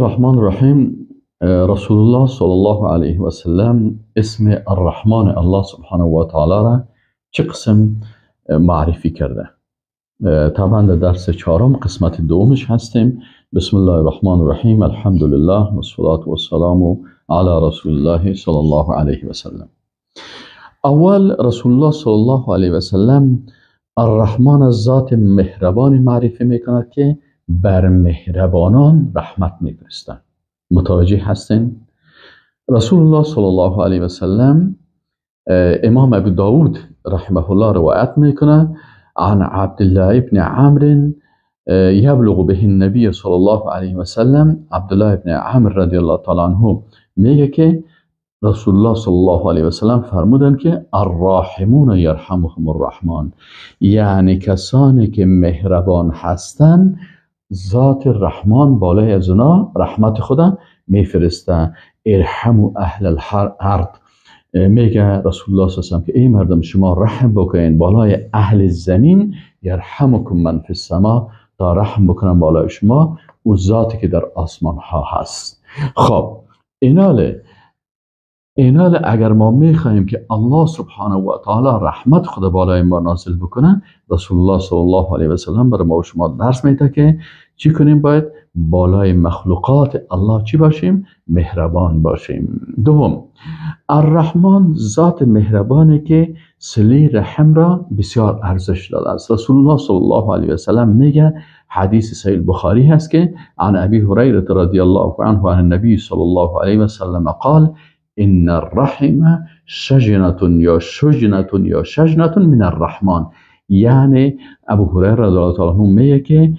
الرحمن الرحیم. رسول الله صلی الله علیه و سلم اسم الرحمن الله سبحانه و تعالی را چه قسم معرفی کرده؟ طبعا در درس چهارم قسمت دومش هستیم. بسم الله الرحمن الرحیم، الحمد لله و الصلاة و السلام علی رسول الله صلی الله علیه و سلم. اول رسول الله صلی الله علیه و سلم الرحمن از ذات مهربان معرفی میکند که بر مهربانان رحمت میفرستند. متوجه هستین؟ رسول الله صلی الله علیه و سلم، امام ابو داود رحمه الله روایت میکنه عن عبدالله ابن عمرو یبلغ به النبی صلی الله علیه و سلم. عبدالله ابن عمرو رضی الله تعالی عنه میگه که رسول الله صلی الله علیه و سلم فرمودن که الراحمون یرحمهم الرحمن، یعنی کسانی که مهربان هستند ذات رحمان بالای از اونا رحمت خدا میفرسته. ارحموا اهل الارض، میگه رسول الله صلی الله علیه و سلم که ای مردم شما رحم بکنین بالای اهل زمین، یرحمکم من فی السما، تا رحم بکنن بالای شما او ذاتی که در آسمان ها هست. خب اینال اگر ما میخواهیم که الله سبحانه و تعالی رحمت خدا بالای ما نازل بکنه، رسول الله صلی الله علیه و سلم برای ما و شما درس میده که چی کنیم؟ باید بالای مخلوقات الله چی باشیم؟ مهربان باشیم. دوم، الرحمن ذات مهربانی که صله رحم را بسیار ارزش داده است. رسول الله صلی الله علیه و سلم میگه، حدیث صحیح بخاری هست که عن ابی هریره رضی الله عنه عن النبی صلی الله علیه و سلم قال ان الرحم شجنة یا شجنة من الرحمن. یعنی ابو هریره رضی الله تعالی عنه میگه که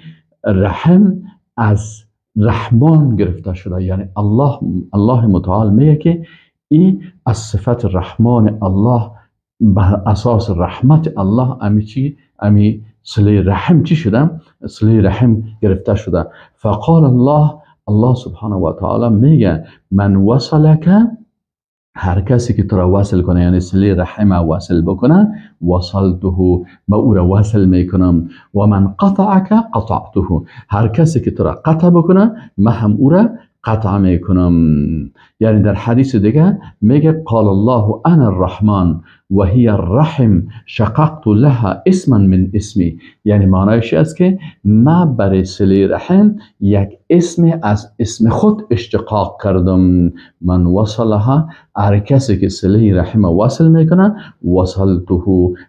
رحم از رحمان گرفته شده، یعنی الله متعال میگه که این از صفت رحمان الله، بر اساس رحمت الله امی صله رحم چی شده؟ صله رحم گرفته شده. فقال الله سبحانه و تعالی میگه من وصلک، هر کسی که تو را وصل کنه، یعنی صله رحم وصل بکنه، وصلته، ما او را وصل میکنم. و من قطعک قطعته، هر کسی که تو را قطع بکنه ما هم او را قطع میکنم. یعنی در حدیث دیگه میگه قال الله انا الرحمن و هی الرحم شققت لها اسما من اسمی، یعنی معنیش است که ما برای صله رحم یک اسم از اسم خود اشتقاق کردم. من وصلها، هر کسی که صله رحم وصل میکنه، وصلته،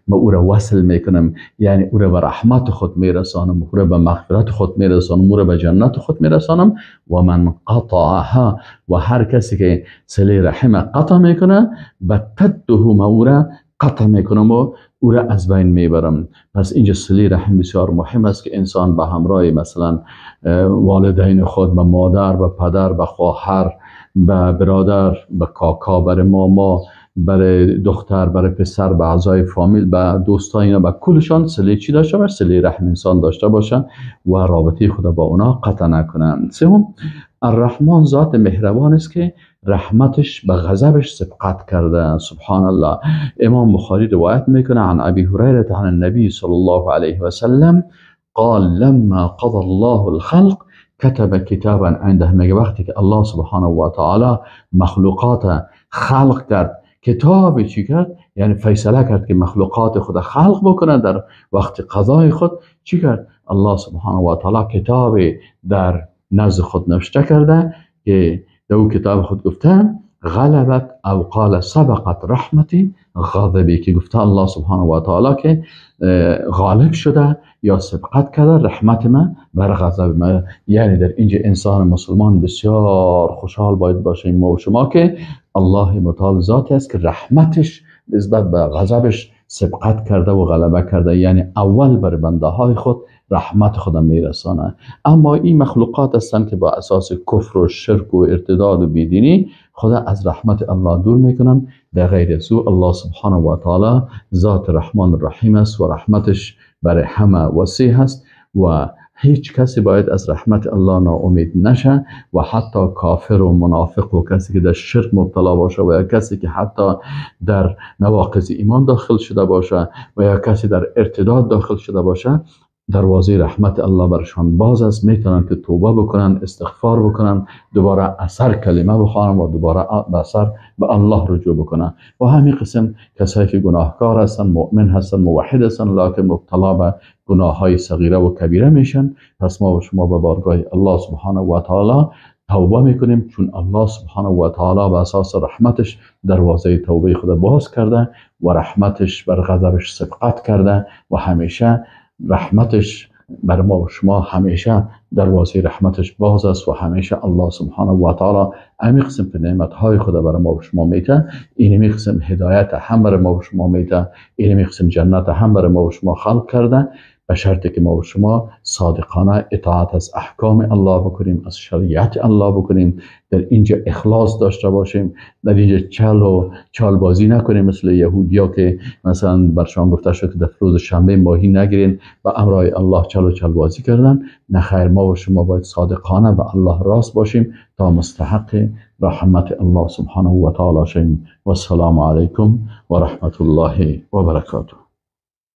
ما او را وصل میکنم، یعنی او را به رحمت خود میرسانم، او را به مغفرت خود میرسانم، او را به جنت خود میرسانم. و من قطعها، و هر کسی که صله رحم قطع میکنه، بتده، ما او را قطع میکنم و او را از بین میبرم. پس اینجا صله رحم بسیار مهم است که انسان به همراه مثلا والدین خود، به مادر، به پدر، به خواهر، به برادر، به کاکا، برای ماما، برای دختر، برای پسر، به اعضای فامیل، به دوستا، اینا به کلشان صله چی داشته باشه؟ صله رحم انسان داشته باشه و رابطه خدا با اونا قطع نکنه. سوم، الرحمن ذات مهربان است که رحمتش به غضبش سبقت کرده. سبحان الله. امام بخاری روایت میکنه عن ابی هریره عن النبی صلی الله علیه و سلم قال لما قضى الله الخلق كتب کتابا عنده. میگه وقتی که الله سبحانه و تعالی مخلوقات خلق کرد، کتاب چی کرد؟ یعنی فیصله کرد که مخلوقات خود خلق بکنه. در وقت قضای خود چی کرد؟ الله سبحانه و تعالی کتاب در نزد خود نوشته کرده که در او کتاب خود گفته غلبت او قال سبقت رحمتی غضبی، که گفته الله سبحانه و تعالی که غالب شده یا سبقت کرده رحمت من بر غضب من. یعنی در اینجا انسان مسلمان بسیار خوشحال باید باشه ما و شما که الله متعال ذاتی است که رحمتش نسبت به غضبش سبقت کرده و غلبه کرده، یعنی اول بر بنده های خود رحمت خدا میرسانه. اما این مخلوقات هستند که با اساس کفر و شرک و ارتداد و بیدینی خدا از رحمت الله دور میکنن. در غیر از او الله سبحانه و تعالی ذات رحمان الرحیم است و رحمتش برای همه وسیع است و هیچ کسی باید از رحمت الله ناامید نشه. و حتی کافر و منافق و کسی که در شرک مبتلا باشه و یا کسی که حتی در نواقض ایمان داخل شده باشه و یا کسی در ارتداد داخل شده باشه، دروازه رحمت الله برشان باز است، میتونن که توبه بکنن، استغفار بکنن، دوباره اثر کلمه بخوانن و دوباره اثر به الله رجوع بکنن. و همین قسم کسایی که گناهکار هستن، مؤمن هستن، موحد هستن، لکن مبتلا به گناه های صغیره و کبیره میشن، پس ما و شما به بارگاه الله سبحانه و تعالی توبه میکنیم، چون الله سبحانه و تعالی به اساس رحمتش دروازه توبه خود باز کرده و رحمتش بر غضبش سبقت کرده و همیشه رحمتش بر ما و شما همیشه دروازه رحمتش باز است و همیشه الله سبحانه و تعالی امی قسم که نعمت های خود بر ما و شما میته، اینمی قسم هدایت هم بر ما و شما میته، اینمی قسم جنت هم بر ما و شما خلق کرده، به شرطی که ما و شما صادقانه اطاعت از احکام الله بکنیم، از شریعت الله بکنیم، در اینجا اخلاص داشته باشیم، در اینجا چال بازی نکنیم مثل یهودیا که مثلا برشان گفته شد که در روز شنبه ماهی نگیرین و امرای الله چال بازی کردن. نخیر، ما و شما باید صادقانه و الله راست باشیم تا مستحق رحمت الله سبحانه و تعالی شیم. و السلام علیکم و رحمت الله و برکاته.